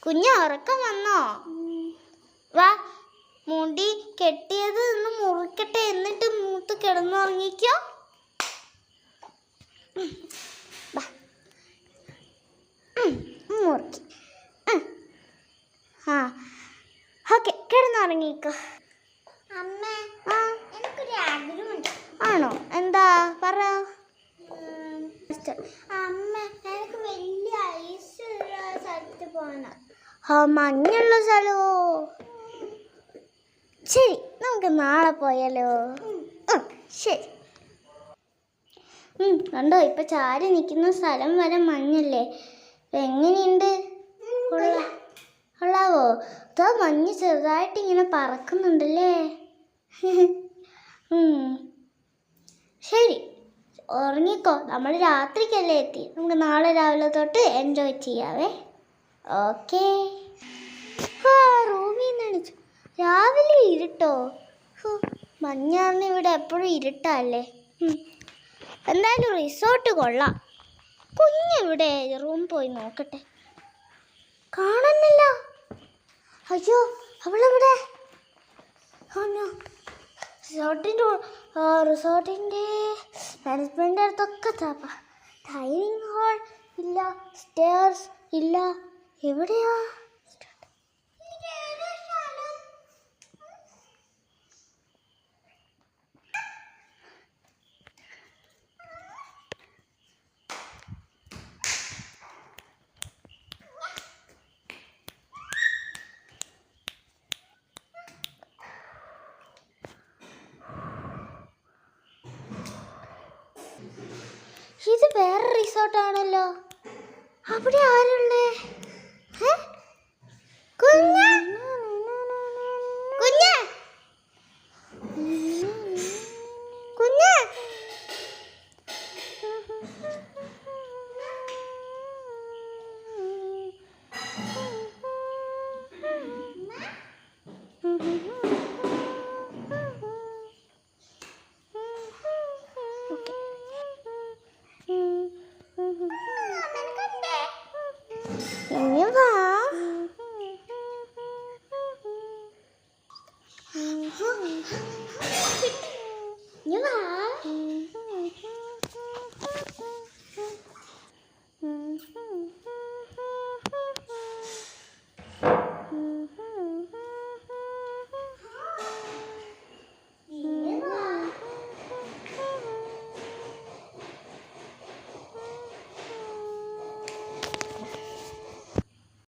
കുഞ്ഞ് ഉറക്കം വന്നോ? വാ, മുടി കെട്ടിയത് ഒന്ന് മുറിക്കട്ടെ, എന്നിട്ട് മൂത്ത് കിടന്നുറങ്ങിക്കോ. മുറുക്കി. ആ ഓക്കെ, കിടന്നുറങ്ങിക്കോ. ആണോ? എന്താ പറ. മഞ്ഞുള്ള സ്ഥലമോ? ശരി, നമുക്ക് നാളെ പോയാലോ? ശരി. കണ്ടോ, ഇപ്പൊ ചാരി നിൽക്കുന്ന സ്ഥലം വരെ മഞ്ഞല്ലേ? എങ്ങനെയുണ്ട്? കൊള്ളാവോ? അതോ മഞ്ഞ് ചെറുതായിട്ട് ഇങ്ങനെ പറക്കുന്നുണ്ടല്ലേ? ശരി, ഉറങ്ങിക്കോ. നമ്മൾ രാത്രിക്കല്ലേ എത്തി, നമുക്ക് നാളെ രാവിലെ തൊട്ട് എൻജോയ് ചെയ്യാവേ. ഓക്കേ. റൂമിൽ നിന്ന് എണീച്ചു. രാവിലെ ഇരുട്ടോ? മഞ്ഞാന്ന് ഇവിടെ എപ്പോഴും ഇരുട്ടല്ലേ. എന്തായാലും റിസോർട്ട് കൊള്ളാം. കുഞ്ഞെവിടെ? റൂം പോയി നോക്കട്ടെ. കാണുന്നില്ല. അയ്യോ, അവളെവിടെ? റിസോർട്ടിൻ്റെ മാനേജ്മെൻ്റ് അടുത്തൊക്കെ താപ്പ. ഡൈനിങ് ഹാൾ ഇല്ല, സ്റ്റെയർസ് ഇല്ല. എവിടെയാ? ഇത് വേറെ റിസോർട്ടാണല്ലോ. അവിടെ ആരുള്ളേ? കുഞ്ഞ് കുഞ്ഞ് കുഞ്ഞ് ഇനി വാ.